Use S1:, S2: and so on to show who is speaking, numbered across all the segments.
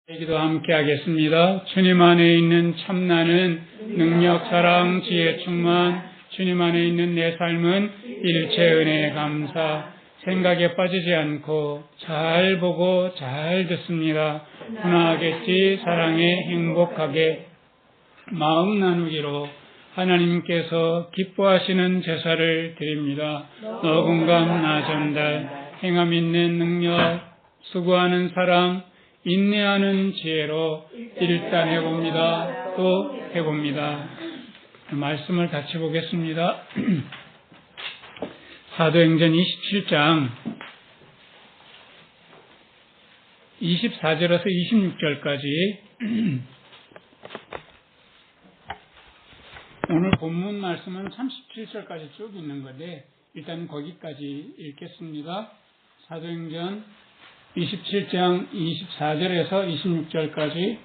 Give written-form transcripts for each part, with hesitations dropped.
S1: 기도 함께 하겠습니다. 주님 안에 있는 참나는 능력, 사랑, 지혜 충만. 주님 안에 있는 내 삶은 일체 은혜에 감사. 생각에 빠지지 않고 잘 보고 잘 듣습니다. 분하겠지 사랑에 행복하게 마음 나누기로 하나님께서 기뻐하시는 제사를 드립니다. 너금감 나 전달 행함 있는 능력, 수고하는 사랑, 인내하는 지혜로 일단 해봅니다. 또 해봅니다. 말씀을 같이 보겠습니다. 사도행전 27장 24절에서 26절까지 오늘 본문 말씀은 37절까지 쭉 있는 건데 일단 거기까지 읽겠습니다. 사도행전 27장 24절에서 26절까지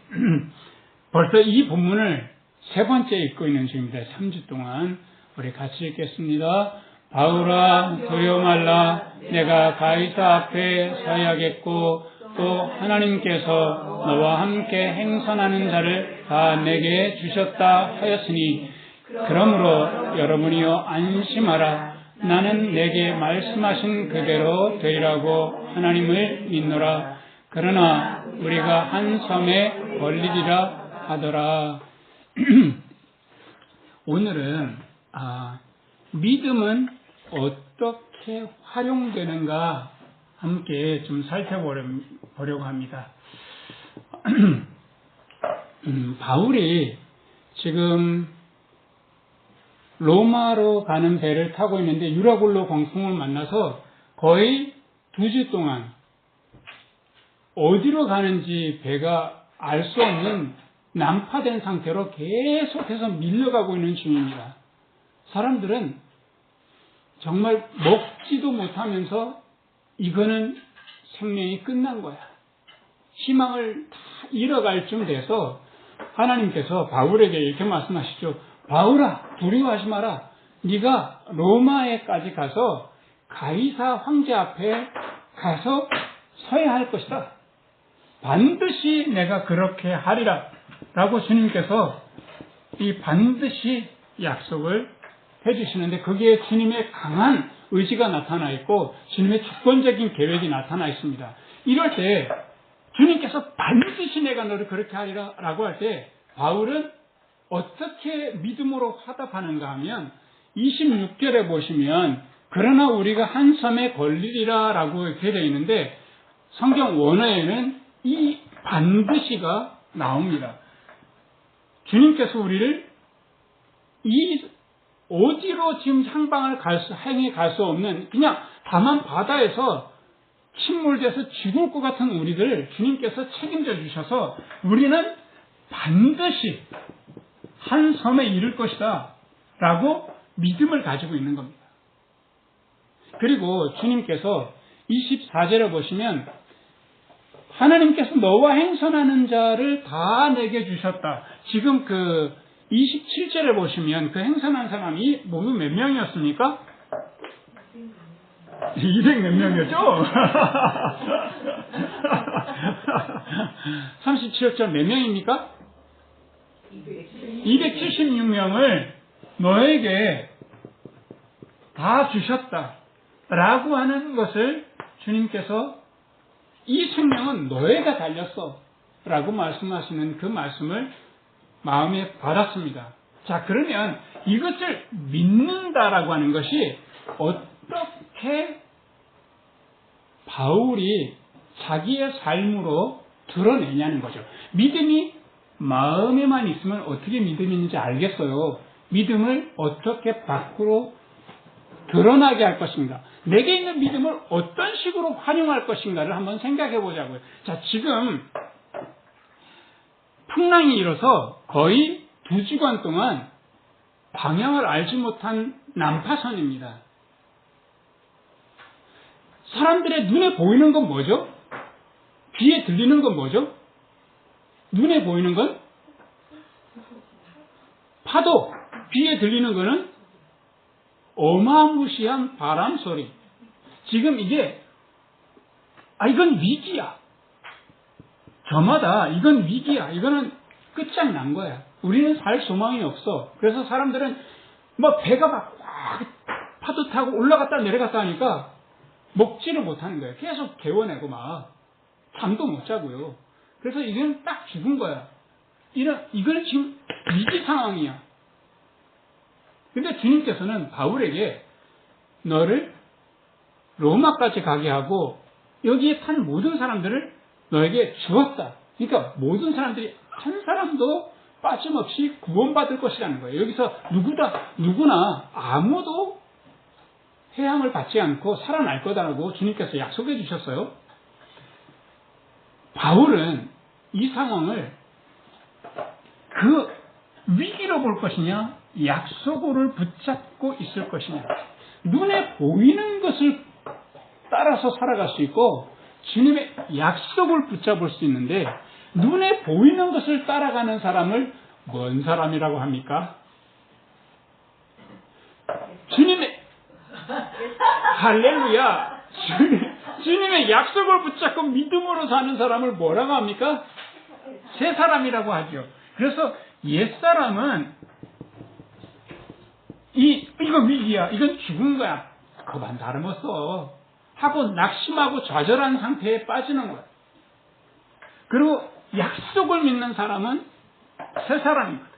S1: 벌써 이 본문을 세 번째 읽고 있는 중입니다. 3주 동안 우리 같이 읽겠습니다. 바울아 두려워 말라. 내가 가이사 앞에 서야겠고 또 하나님께서 너와 함께 행선하는 자를 다 내게 주셨다 하였으니 그러므로 여러분이여 안심하라. 나는 내게 말씀하신 그대로 되리라고 하나님을 믿노라. 그러나 우리가 한 섬에 걸리리라 하더라. 오늘은 믿음은 어떻게 활용되는가 함께 좀 살펴보려고 합니다. 바울이 지금 로마로 가는 배를 타고 있는데 유라굴로 광풍을 만나서 거의 2주 동안 어디로 가는지 배가 알 수 없는 난파된 상태로 계속해서 밀려가고 있는 중입니다. 사람들은 정말 먹지도 못하면서 이거는 생명이 끝난 거야. 희망을 다 잃어갈 쯤 돼서 하나님께서 바울에게 이렇게 말씀하시죠. 바울아 두려워하지 마라. 네가 로마에까지 가서 가이사 황제 앞에 가서 서야 할 것이다. 반드시 내가 그렇게 하리라 라고 주님께서 이 반드시 약속을 해주시는데 거기에 주님의 강한 의지가 나타나 있고 주님의 주권적인 계획이 나타나 있습니다. 이럴 때 주님께서 반드시 내가 너를 그렇게 하리라 라고 할 때 바울은 어떻게 믿음으로 화답하는가 하면 26절에 보시면 그러나 우리가 한 섬에 걸리리라 라고 이렇게 되어 있는데 성경 원어에는 이 반드시가 나옵니다. 주님께서 우리를 이 어디로 지금 향해 갈 수 없는 그냥 다만 바다에서 침몰돼서 죽을 것 같은 우리들 주님께서 책임져 주셔서 우리는 반드시 한 섬에 이를 것이다 라고 믿음을 가지고 있는 겁니다. 그리고 주님께서 24절에 보시면 하나님께서 너와 행선하는 자를 다 내게 주셨다. 지금 그 27절에 보시면 그 행선한 사람이 모두 몇 명이었습니까? 200 몇 명이었죠? 37절 몇 명입니까? 276명을 너에게 다 주셨다 라고 하는 것을 주님께서 이 생명은 너에게 달렸어 라고 말씀하시는 그 말씀을 마음에 받았습니다. 자, 그러면 이것을 믿는다라고 하는 것이 어떻게 바울이 자기의 삶으로 드러내냐는 거죠. 믿음이 마음에만 있으면 어떻게 믿음이 있는지 알겠어요. 믿음을 어떻게 밖으로 드러나게 할 것인가. 내게 있는 믿음을 어떤 식으로 활용할 것인가를 한번 생각해 보자고요. 자, 지금 풍랑이 일어서 거의 2주간 동안 방향을 알지 못한 난파선입니다. 사람들의 눈에 보이는 건 뭐죠? 귀에 들리는 건 뭐죠? 눈에 보이는 건 파도, 귀에 들리는 거는 어마무시한 바람 소리. 지금 이게 이건 위기야. 저마다 이건 위기야. 이거는 끝장난 거야. 우리는 살 소망이 없어. 그래서 사람들은 뭐 배가 막 파도 타고 올라갔다 내려갔다 하니까 먹지를 못하는 거예요. 계속 개워내고 막 잠도 못 자고요. 그래서 이건 딱 죽은 거야. 이거는 지금 위기 상황이야. 근데 주님께서는 바울에게 너를 로마까지 가게 하고 여기에 탄 모든 사람들을 너에게 주었다. 그러니까 모든 사람들이 한 사람도 빠짐없이 구원받을 것이라는 거예요. 여기서 누구나 아무도 해함을 받지 않고 살아날 거다라고 주님께서 약속해 주셨어요. 바울은 이 상황을 그 위기로 볼 것이냐, 약속을 붙잡고 있을 것이냐. 눈에 보이는 것을 따라서 살아갈 수 있고 주님의 약속을 붙잡을 수 있는데 눈에 보이는 것을 따라가는 사람을 뭔 사람이라고 합니까? 주님의 할렐루야! 주님의 약속을 붙잡고 믿음으로 사는 사람을 뭐라고 합니까? 새 사람이라고 하죠. 그래서 옛사람은 이거 위기야. 이건 죽은 거야. 그만 다름없어. 하고 낙심하고 좌절한 상태에 빠지는 거야. 그리고 약속을 믿는 사람은 새 사람이거든.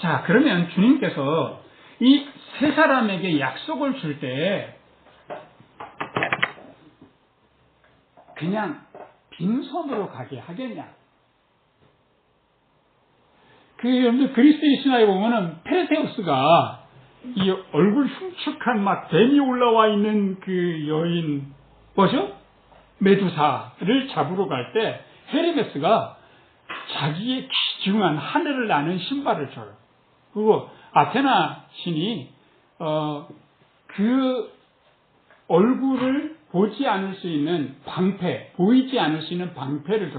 S1: 자, 그러면 주님께서 이 새 사람에게 약속을 줄 때 그냥 빈손으로 가게 하겠냐? 여러분들 그리스의 신화에 보면은 페르세우스가 이 얼굴 흉측한 막 뱀이 올라와 있는 그 여인 뭐죠? 메두사를 잡으러 갈 때 헤르메스가 자기의 귀중한 하늘을 나는 신발을 줘요. 그리고 아테나 신이 그 얼굴을 보지 않을 수 있는 방패, 보이지 않을 수 있는 방패를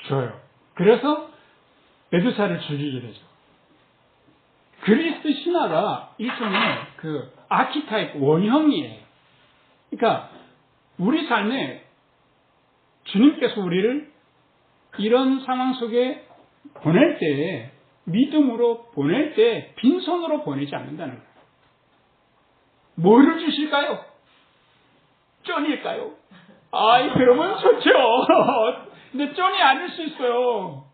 S1: 줘요. 그래서 메두사를 죽이게 되죠. 그리스도 신화가 일종의 그 아키타입 원형이에요. 그러니까 우리 삶에 주님께서 우리를 이런 상황 속에 보낼 때, 믿음으로 보낼 때 빈손으로 보내지 않는다는 거예요. 뭐를 주실까요? 쩐일까요? 그러면 좋죠. 근데 쩐이 아닐 수 있어요.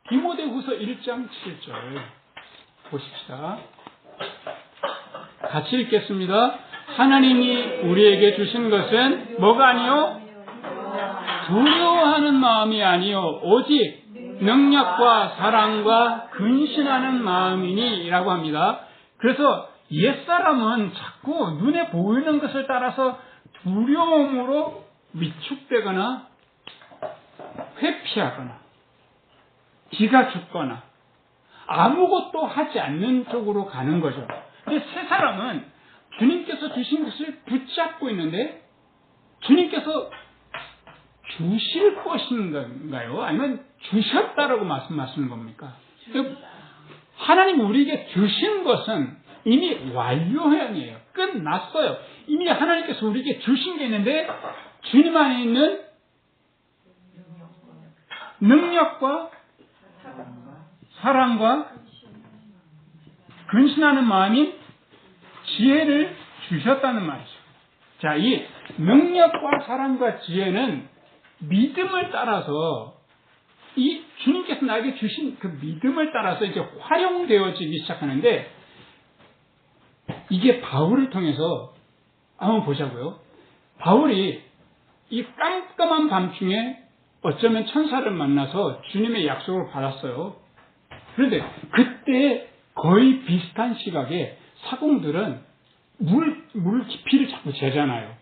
S1: 디모데후서 1장 7절 보십시다. 같이 읽겠습니다. 하나님이 우리에게 주신 것은 뭐가 아니요? 두려워하는 마음이 아니요 오직 능력과 사랑과 근신하는 마음이니 라고 합니다. 그래서 옛사람은 자꾸 눈에 보이는 것을 따라서 두려움으로 위축되거나 회피하거나 기가 죽거나 아무것도 하지 않는 쪽으로 가는 거죠. 근데 새 사람은 주님께서 주신 것을 붙잡고 있는데 주님께서 주실 것인가요? 아니면 주셨다라고 말씀하시는 겁니까? 하나님 우리에게 주신 것은 이미 완료형이에요. 끝났어요. 이미 하나님께서 우리에게 주신 게 있는데 주님 안에 있는 능력과 사랑과 근신하는 마음인 지혜를 주셨다는 말이죠. 자, 이 능력과 사랑과 지혜는 믿음을 따라서 이 주님께서 나에게 주신 그 믿음을 따라서 이제 활용되어지기 시작하는데 이게 바울을 통해서 한번 보자고요. 바울이 이 깜깜한 밤중에 어쩌면 천사를 만나서 주님의 약속을 받았어요. 그런데 그때 거의 비슷한 시각에 사공들은 물 깊이를 자꾸 재잖아요.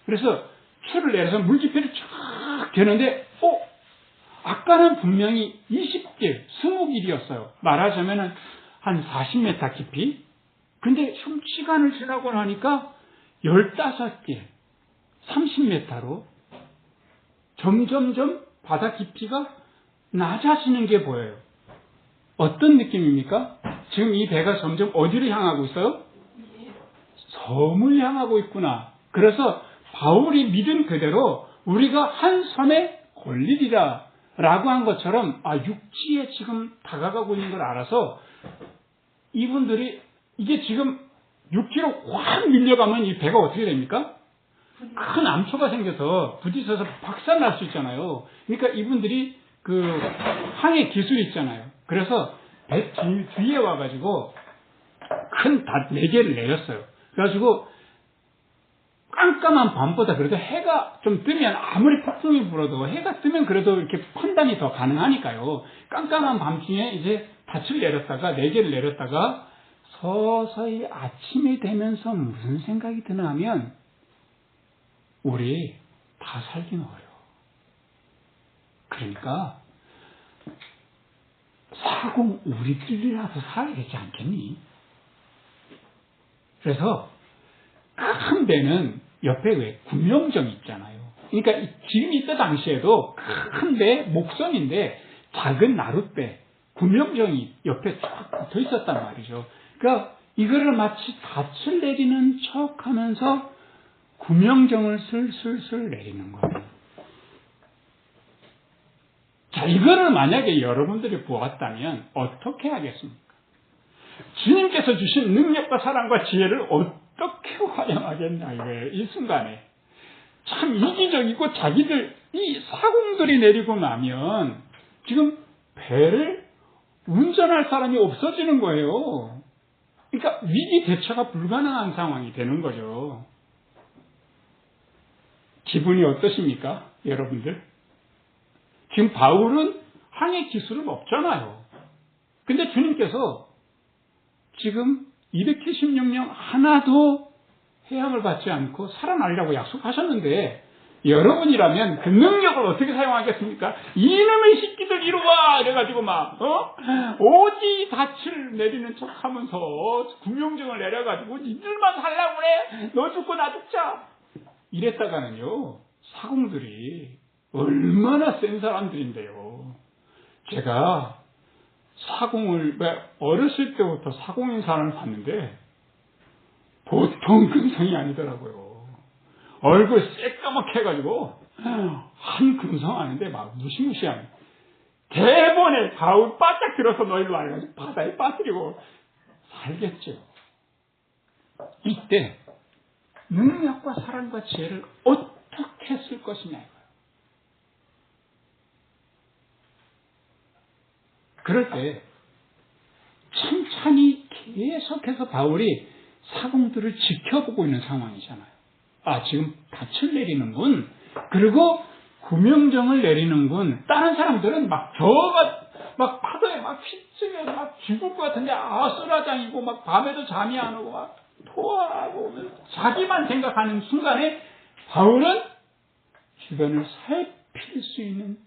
S1: 그래서 추를 내려서 물 깊이를 쫙 재는데, 아까는 분명히 20길, 20길이었어요. 말하자면 한 40m 깊이. 근데 좀 시간을 지나고 나니까 15길, 30m로 점점점 바다 깊이가 낮아지는 게 보여요. 어떤 느낌입니까? 지금 이 배가 점점 어디를 향하고 있어요? 섬을 향하고 있구나. 그래서 바울이 믿은 그대로 우리가 한 섬에 걸리리라 라고 한 것처럼 육지에 지금 다가가고 있는 걸 알아서 이분들이 이게 지금 6km 확 밀려가면 이 배가 어떻게 됩니까? 큰 암초가 생겨서 부딪혀서 박살날 수 있잖아요. 그러니까 이분들이 그 항해 기술이 있잖아요. 그래서 배 뒤에 와가지고 큰 닷 4개를 내렸어요. 그래가지고 깜깜한 밤보다 그래도 해가 좀 뜨면 아무리 폭풍이 불어도 해가 뜨면 그래도 이렇게 판단이 더 가능하니까요. 깜깜한 밤중에 이제 닻을 내렸다가 4개를 내렸다가 서서히 아침이 되면서 무슨 생각이 드나 하면 우리 다 살긴 어려워. 그러니까 사공 우리끼리라도 살아야 되지 않겠니? 그래서 큰 배는 옆에 왜 구명정이 있잖아요. 그러니까 지금 이때 당시에도 큰 배, 목선인데 작은 나룻배, 구명정이 옆에 쫙 붙어 있었단 말이죠. 그러니까 이거를 마치 닻을 내리는 척 하면서 구명정을 슬슬슬 내리는 거예요. 자, 이거를 만약에 여러분들이 보았다면 어떻게 하겠습니까? 주님께서 주신 능력과 사랑과 지혜를 어떻게 활용하겠냐 이거예요. 이 순간에. 참 이기적이고 자기들 이 사공들이 내리고 나면 지금 배를 운전할 사람이 없어지는 거예요. 그러니까 위기 대처가 불가능한 상황이 되는 거죠. 기분이 어떠십니까? 여러분들? 지금 바울은 항해 기술은 없잖아요. 근데 주님께서 지금 276명 하나도 해함을 받지 않고 살아나려고 약속하셨는데 여러분이라면 그 능력을 어떻게 사용하겠습니까? 이놈의 새끼들 이리 와! 이래가지고 오지 닻을 내리는 척 하면서 구명정을 내려가지고 니들만 살라고 그래! 너 죽고 나 죽자! 이랬다가는요, 사공들이 얼마나 센 사람들인데요. 제가 사공을, 어렸을 때부터 사공인 사람을 봤는데, 보통 금성이 아니더라고요. 얼굴 새까맣게 해가지고, 한 금성 아닌데 막 무시무시한. 대번에 바울 바짝 들어서 너 일로 와가지고 바다에 빠뜨리고 살겠죠. 이때, 능력과 사랑과 지혜를 어떻게 쓸 것이냐. 그럴 때 천천히 계속해서 바울이 사공들을 지켜보고 있는 상황이잖아요. 지금 닻을 내리는군. 그리고 구명정을 내리는군. 다른 사람들은 막 파도에 막 휩쓸려 막 죽을 것 같은데 쓰라장이고 막 밤에도 잠이 안 오고 막 토하고 자기만 생각하는 순간에 바울은 주변을 살필 수 있는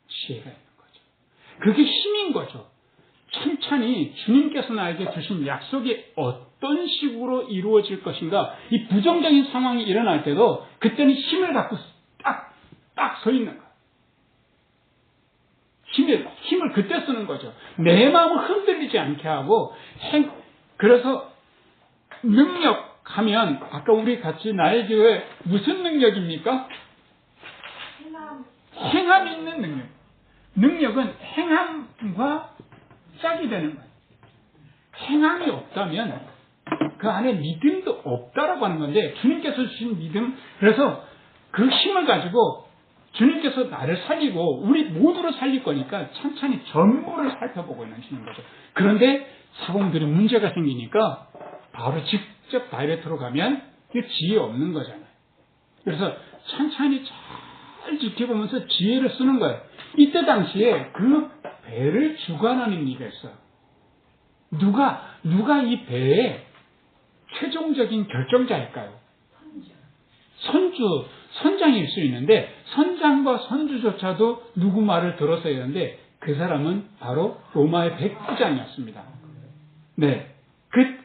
S1: 지혜가 있는 거죠. 그게 힘인 거죠. 천천히 주님께서 나에게 주신 약속이 어떤 식으로 이루어질 것인가, 이 부정적인 상황이 일어날 때도 그때는 힘을 갖고 딱 서 있는 거예요. 힘을 그때 쓰는 거죠. 내 마음을 흔들리지 않게 하고, 그래서 능력하면, 아까 우리 같이 나의 교회 무슨 능력입니까? 행함 있는 능력. 능력은 행함과 짝이 되는 거예요. 행함이 없다면 그 안에 믿음도 없다라고 하는 건데, 주님께서 주신 믿음, 그래서 그 힘을 가지고 주님께서 나를 살리고 우리 모두를 살릴 거니까 천천히 전부를 살펴보고 있는 거죠. 그런데 사공들이 문제가 생기니까 바로 직접 다이렉트로 가면 이게 지혜 없는 거잖아요. 그래서 천천히 잘 지켜보면서 지혜를 쓰는 거예요. 이때 당시에 그 배를 주관하는 이가 있어요. 누가 이 배의 최종적인 결정자일까요? 선장일 수 있는데, 선장과 선주조차도 누구 말을 들었어야 하는데, 그 사람은 바로 로마의 백부장이었습니다. 네.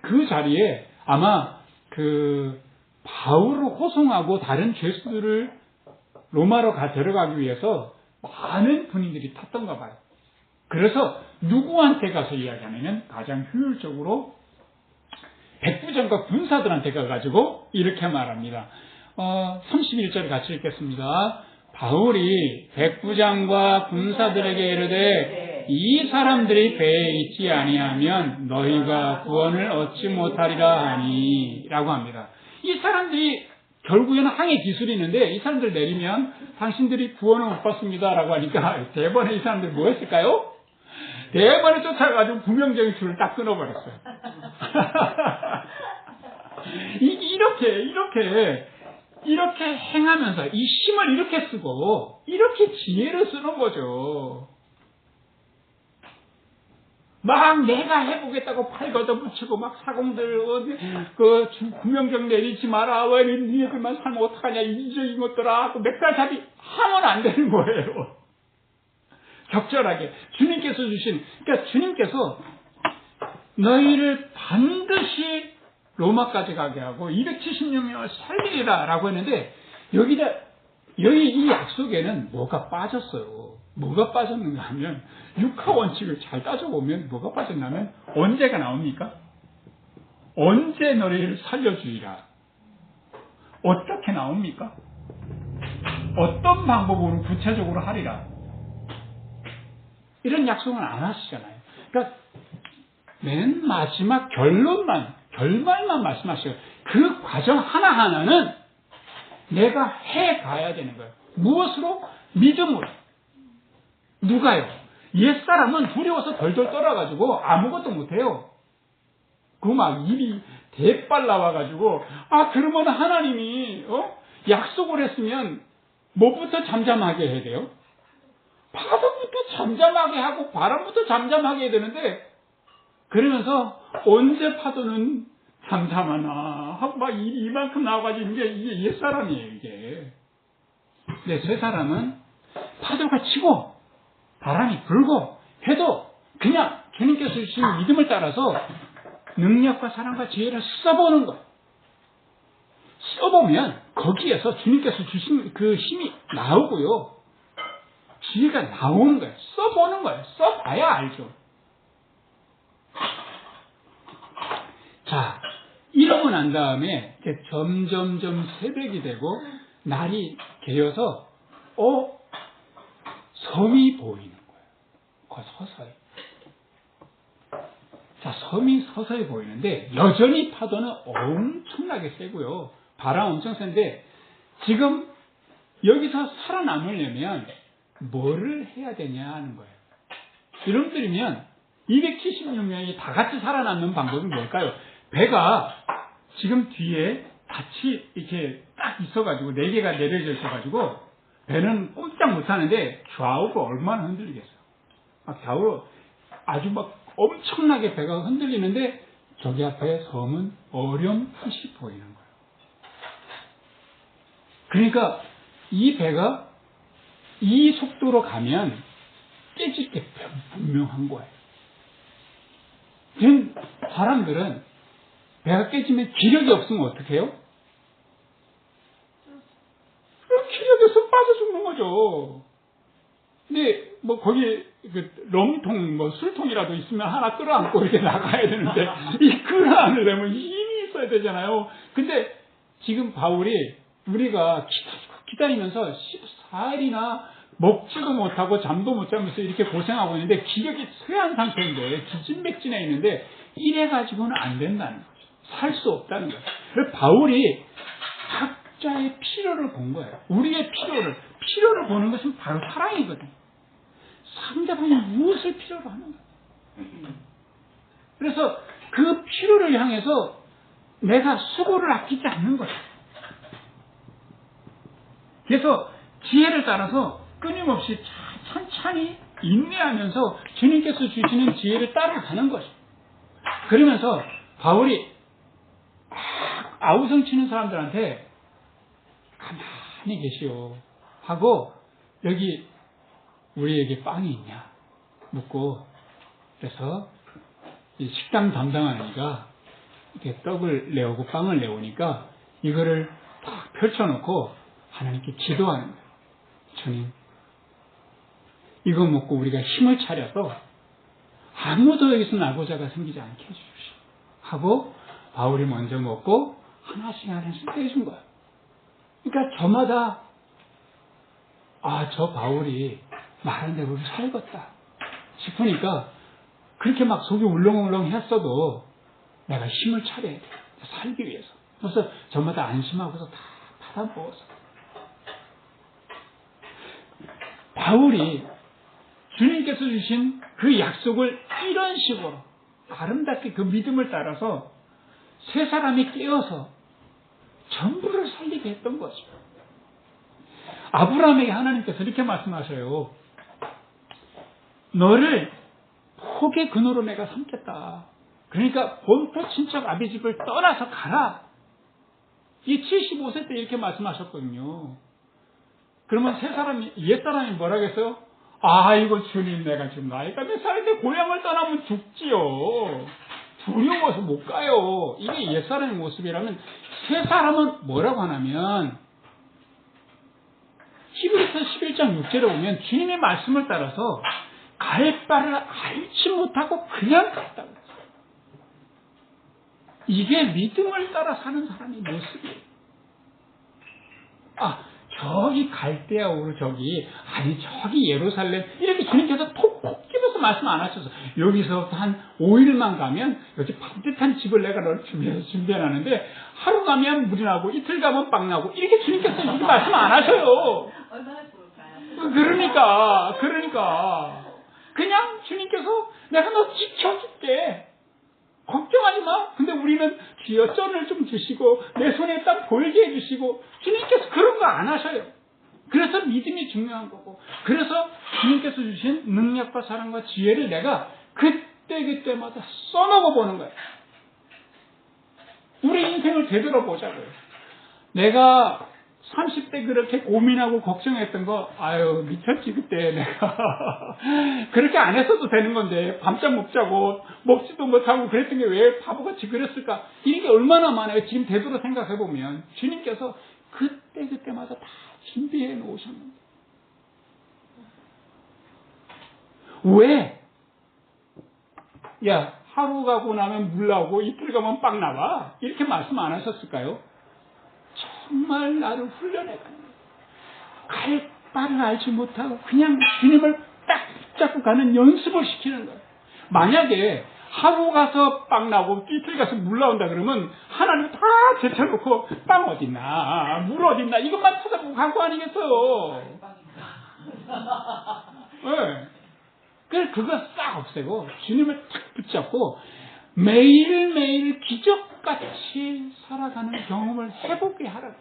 S1: 그 자리에 아마 바울을 호송하고 다른 죄수들을 로마로 데려가기 위해서 많은 군인들이 탔던가 봐요. 그래서 누구한테 가서 이야기하냐면 가장 효율적으로 백부장과 군사들한테 가가지고 이렇게 말합니다. 31절 같이 읽겠습니다. 바울이 백부장과 군사들에게 이르되 이 사람들이 배에 있지 아니하면 너희가 구원을 얻지 못하리라 하니 라고 합니다. 이 사람들이 결국에는 항해 기술이 있는데 이 사람들 내리면 당신들이 구원을 못 받습니다 라고 하니까 대번에 이 사람들이 뭐 했을까요? 대번에 쫓아가지고 구명적인 줄을 딱 끊어버렸어요. 이렇게 행하면서 이 힘을 이렇게 쓰고 이렇게 지혜를 쓰는 거죠. 막 내가 해보겠다고 팔 걷어붙이고 막 사공들 구명정 내리지 마라. 왜 니네들만 살면 어떡하냐 이적인 것들아. 맥살잡이 하면 안 되는 거예요. 적절하게 주님께서 주신, 그러니까 주님께서 너희를 반드시 로마까지 가게 하고 276명을 살리리라 라고 했는데 여기 이 약속에는 뭐가 빠졌어요. 뭐가 빠졌는가 하면 육하 원칙을 잘 따져보면 뭐가 빠졌냐면 언제가 나옵니까? 언제 너희를 살려주리라. 어떻게 나옵니까? 어떤 방법으로 구체적으로 하리라. 이런 약속은 안 하시잖아요. 그러니까 맨 마지막 결말만 말씀하셔요. 그 과정 하나하나는 내가 해가야 되는 거예요. 무엇으로? 믿음으로. 누가요? 옛사람은 두려워서 덜덜 떨어가지고 아무것도 못해요. 그 막 입이 대빨 나와가지고 그러면 하나님이 약속을 했으면 뭐부터 잠잠하게 해야 돼요? 파도부터 잠잠하게 하고 바람부터 잠잠하게 해야 되는데 그러면서 언제 파도는 잠잠하나 하고 막 이만큼 나와가지고 이게 옛사람이에요 이게. 근데 새 사람은 파도가 치고 바람이 불고 해도 그냥 주님께서 주신 믿음을 따라서 능력과 사랑과 지혜를 써보는 거예요. 써보면 거기에서 주님께서 주신 그 힘이 나오고요. 지혜가 나오는 거예요. 써보는 거예요. 써봐야 알죠. 자, 이러고 난 다음에 점점점 새벽이 되고 날이 개어서 섬이 보이는 거예요. 서서히. 자, 섬이 서서히 보이는데 여전히 파도는 엄청나게 세고요. 바람 엄청 센데 지금 여기서 살아남으려면 뭐를 해야 되냐 하는 거예요. 여러분들이면 276명이 다 같이 살아남는 방법이 뭘까요? 배가 지금 뒤에 같이 이렇게 딱 있어가지고 4개가 내려져 있어가지고 배는 꼼짝 못하는데 좌우가 얼마나 흔들리겠어요. 막 좌우로 아주 막 엄청나게 배가 흔들리는데 저기 앞에 섬은 어렴풋이 보이는 거예요. 그러니까 이 배가 이 속도로 가면 깨질 게 분명한 거예요. 지금 사람들은 배가 깨지면 기력이 없으면 어떻게 해요? 기력이 없으면 빠져 죽는 거죠. 근데 거기 럼통 술통이라도 있으면 하나 끌어안고 이렇게 나가야 되는데 이 끌어안으려면 힘이 있어야 되잖아요. 근데 지금 바울이 우리가 기다리면서 14일이나 먹지도 못하고 잠도 못 자면서 이렇게 고생하고 있는데 기력이 쇠한 상태인데 기진맥진해 있는데 이래가지고는 안 된다는 거죠. 살 수 없다는 거예요. 그래서 바울이 각자의 필요를 본 거예요. 우리의 필요를 보는 것은 바로 사랑이거든요. 상대방이 무엇을 필요로 하는가. 그래서 그 필요를 향해서 내가 수고를 아끼지 않는 거예요. 그래서 지혜를 따라서 끊임없이 천천히 인내하면서 주님께서 주시는 지혜를 따라가는 거죠. 그러면서 바울이 아우성 치는 사람들한테 가만히 계시오 하고 여기 우리에게 빵이 있냐 묻고 그래서 이 식당 담당하는 이가 이렇게 떡을 내오고 빵을 내오니까 이거를 딱 펼쳐놓고 하나님께 기도하는 거예요. 주님, 이거 먹고 우리가 힘을 차려서 아무도 여기서 낙오자가 생기지 않게 해주십시오. 하고 바울이 먼저 먹고 하나씩 떼준 거예요. 그러니까 저마다 저 바울이 말한 대로 살겠다 싶으니까 그렇게 막 속이 울렁울렁 했어도 내가 힘을 차려야 돼. 살기 위해서. 그래서 저마다 안심하고서 다 받아먹어서. 바울이 주님께서 주신 그 약속을 이런 식으로 아름답게 그 믿음을 따라서 세 사람이 깨어서 전부를 살리게 했던 거죠. 아브라함에게 하나님께서 이렇게 말씀하셔요. 너를 복의 근원으로 내가 삼겠다. 그러니까 본토 친척 아비 집을 떠나서 가라. 이 75세 때 이렇게 말씀하셨거든요. 그러면 옛사람이 뭐라겠어요? 이거 주님, 내가 지금 나이가 몇 살인데 고향을 떠나면 죽지요. 두려워서 못 가요. 이게 옛사람의 모습이라면 새 사람은 뭐라고 하냐면 히브리서 11장 6절에 보면 주님의 말씀을 따라서 갈 바를 알지 못하고 그냥 갔다고 했어요. 이게 믿음을 따라 사는 사람의 모습이에요. 저기 갈대아우로 저기 예루살렘 이렇게 주님께서 톡톡 집어서 말씀 안 하셔서 여기서부터 한 5일만 가면 여기 반듯한 집을 내가 너를 준비해놨는데 하루 가면 물이 나고 이틀 가면 빵 나고 이렇게 주님께서 이렇게 말씀 안 하셔요.
S2: 얼마나 좋을까요?
S1: 그러니까 그냥 주님께서 내가 너 지켜줄게. 걱정하지 마. 근데 우리는 주여 쩐을 좀 주시고 내 손에 땀 보이게 해주시고 주님께서 그런 거 안 하셔요. 그래서 믿음이 중요한 거고 그래서 주님께서 주신 능력과 사랑과 지혜를 내가 그때마다 써먹어 보는 거예요. 우리 인생을 되돌아보자고요. 내가 30대 그렇게 고민하고 걱정했던 거, 미쳤지, 그때 내가. 그렇게 안 했어도 되는 건데, 밤잠 못 자고, 먹지도 못하고 그랬던 게 왜 바보같이 그랬을까? 이런 게 얼마나 많아요. 지금 되돌아 생각해보면. 주님께서 그때마다 다 준비해 놓으셨는데. 왜? 하루 가고 나면 물 나오고, 이틀 가면 빵 나와. 이렇게 말씀 안 하셨을까요? 정말 나를 훈련해가는 거예요. 갈 바를 알지 못하고 그냥 주님을 딱 붙잡고 가는 연습을 시키는 거예요. 만약에 하루 가서 빵 나오고 이틀 가서 물 나온다 그러면 하나님 다 제쳐놓고 빵 어딨나 물 어딨나 이것만 찾아보고 간 거 아니겠어요. 네. 그거 싹 없애고 주님을 탁 붙잡고 매일매일 기적같이 살아가는 경험을 해보게 하라고.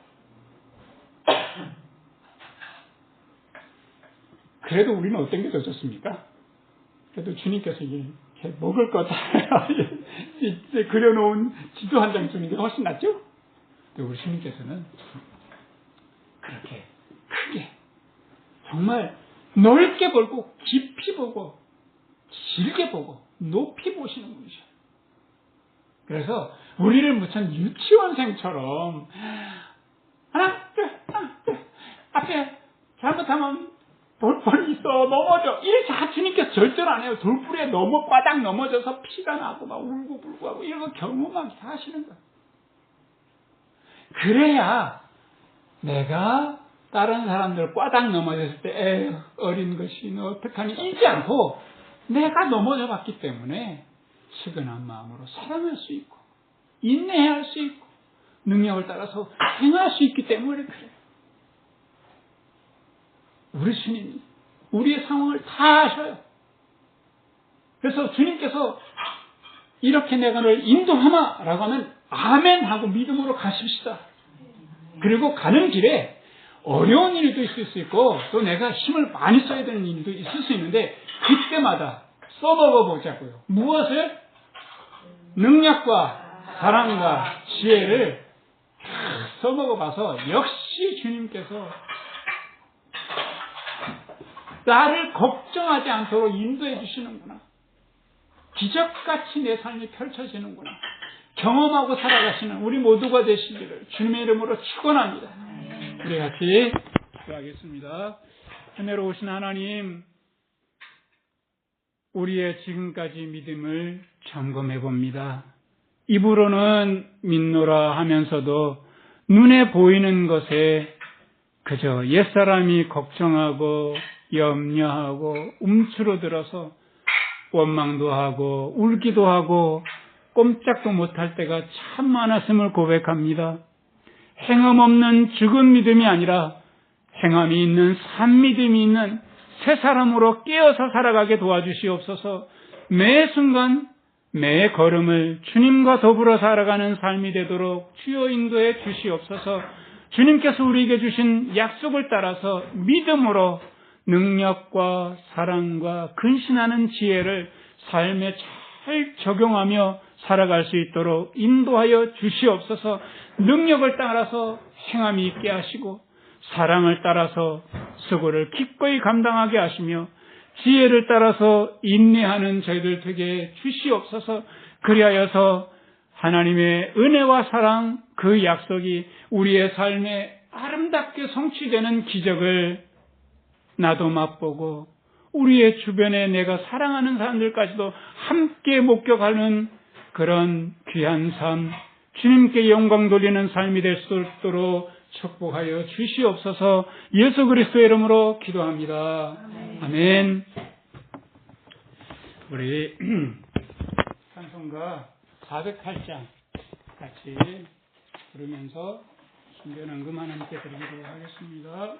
S1: 그래도 우리는 어떤 게 더 좋습니까? 그래도 주님께서 이렇게 먹을 것 이제 그려놓은 지도 한 장 주는 게 훨씬 낫죠? 근데 우리 주님께서는 그렇게 크게 정말 넓게 보고 깊이 보고 길게 보고 높이 보시는 분이셔. 그래서 우리를 무슨 유치원생처럼 하나 둘 앞에 잘못하면 돌판이 있어 넘어져 이렇게 주님께서 절대로 안 해요. 돌불에 바닥 넘어져서 피가 나고 막 울고 불고 하고 이런 거 경험하게 하시는 거예요. 그래야 내가 다른 사람들 바닥 넘어졌을 때 어린 것이 너 어떡하니 이지 않고 내가 넘어져 봤기 때문에 측은한 마음으로 사랑할 수 있고 인내할 수 있고 능력을 따라서 행할 수 있기 때문에 그래요. 우리 주님이 우리의 상황을 다 아셔요. 그래서 주님께서 이렇게 내가 너를 인도하마 라고 하면 아멘 하고 믿음으로 가십시다. 그리고 가는 길에 어려운 일도 있을 수 있고 또 내가 힘을 많이 써야 되는 일도 있을 수 있는데 그때마다 써먹어 보자고요. 무엇을? 능력과 사랑과 지혜를 써먹어 봐서 역시 주님께서 나를 걱정하지 않도록 인도해 주시는구나. 기적같이 내 삶이 펼쳐지는구나. 경험하고 살아가시는 우리 모두가 되시기를 주님의 이름으로 축원합니다. 우리 같이 기도하겠습니다. 은혜로우신 하나님, 우리의 지금까지 믿음을 점검해 봅니다. 입으로는 믿노라 하면서도 눈에 보이는 것에 그저 옛사람이 걱정하고 염려하고 움츠러들어서 원망도 하고 울기도 하고 꼼짝도 못할 때가 참 많았음을 고백합니다. 행함 없는 죽은 믿음이 아니라 행함이 있는 산 믿음이 있는 새 사람으로 깨어서 살아가게 도와주시옵소서. 매 순간 매 걸음을 주님과 더불어 살아가는 삶이 되도록 주여 인도해 주시옵소서. 주님께서 우리에게 주신 약속을 따라서 믿음으로 능력과 사랑과 근신하는 지혜를 삶에 잘 적용하며 살아갈 수 있도록 인도하여 주시옵소서. 능력을 따라서 행함이 있게 하시고 사랑을 따라서 수고를 기꺼이 감당하게 하시며 지혜를 따라서 인내하는 저희들 되게 주시옵소서. 그리하여서 하나님의 은혜와 사랑 그 약속이 우리의 삶에 아름답게 성취되는 기적을 나도 맛보고 우리의 주변에 내가 사랑하는 사람들까지도 함께 목격하는 그런 귀한 삶, 주님께 영광 돌리는 삶이 될 수 있도록 축복하여 주시옵소서. 예수 그리스도의 이름으로 기도합니다. 아멘. 우리 찬송가 408장 같이 부르면서 순교연금 하나님께 드리도록 하겠습니다.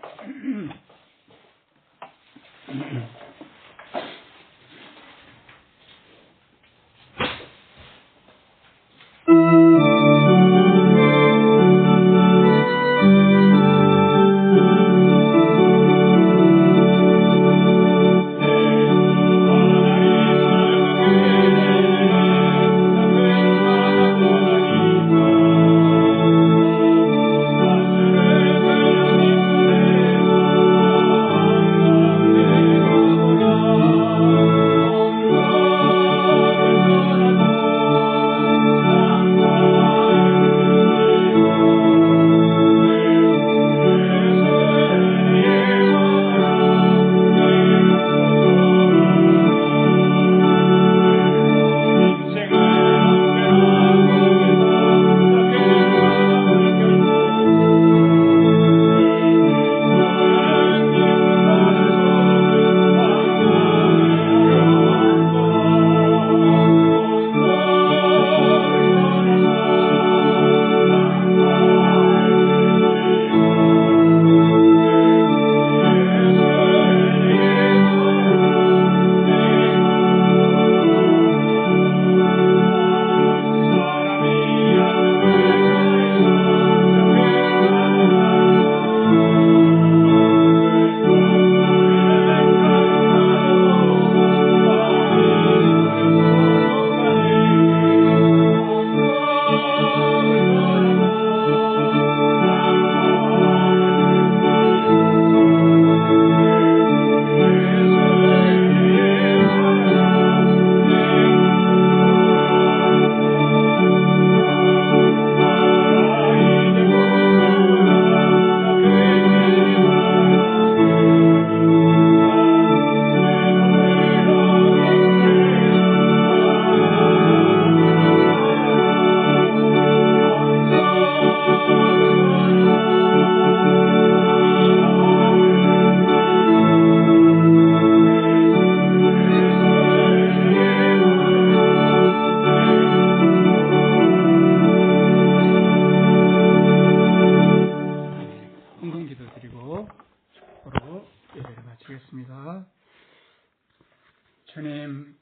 S1: 주님,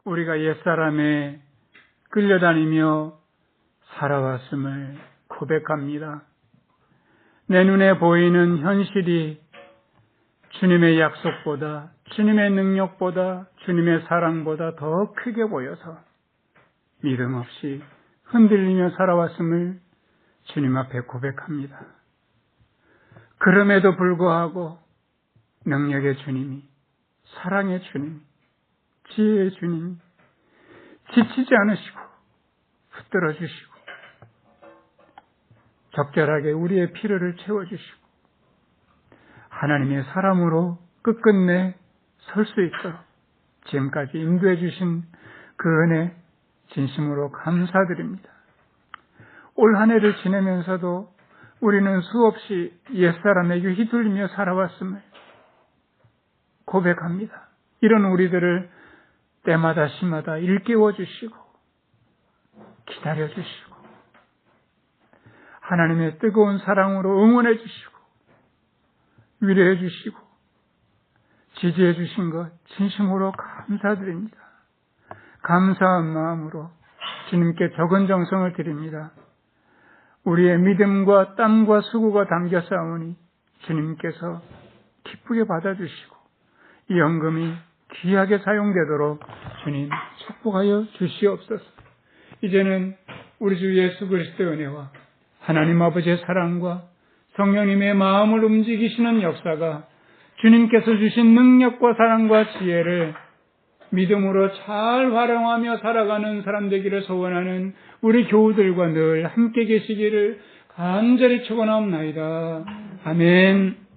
S1: 우리가 옛사람에 끌려다니며 살아왔음을 고백합니다. 내 눈에 보이는 현실이 주님의 약속보다, 주님의 능력보다, 주님의 사랑보다 더 크게 보여서 믿음 없이 흔들리며 살아왔음을 주님 앞에 고백합니다. 그럼에도 불구하고 능력의 주님이, 사랑의 주님, 지혜의 주님이 지치지 않으시고 붙들어 주시고 적절하게 우리의 필요를 채워주시고 하나님의 사람으로 끝끝내 설 수 있도록 지금까지 인도해 주신 그 은혜 진심으로 감사드립니다. 올 한 해를 지내면서도
S3: 우리는 수없이 옛사람에게 휘둘리며 살아왔음을 고백합니다. 이런 우리들을 때마다 시마다 일깨워 주시고 기다려 주시고 하나님의 뜨거운 사랑으로 응원해 주시고 위로해 주시고 지지해 주신 것 진심으로 감사드립니다. 감사한 마음으로 주님께 적은 정성을 드립니다. 우리의 믿음과 땀과 수고가 담겨 싸우니 주님께서 기쁘게 받아주시고 이 헌금이 귀하게 사용되도록 주님 축복하여 주시옵소서. 이제는 우리 주 예수 그리스도의 은혜와 하나님 아버지의 사랑과 성령님의 마음을 움직이시는 역사가 주님께서 주신 능력과 사랑과 지혜를 믿음으로 잘 활용하며 살아가는 사람 되기를 소원하는 우리 교우들과 늘 함께 계시기를 간절히 축원하옵나이다. 아멘.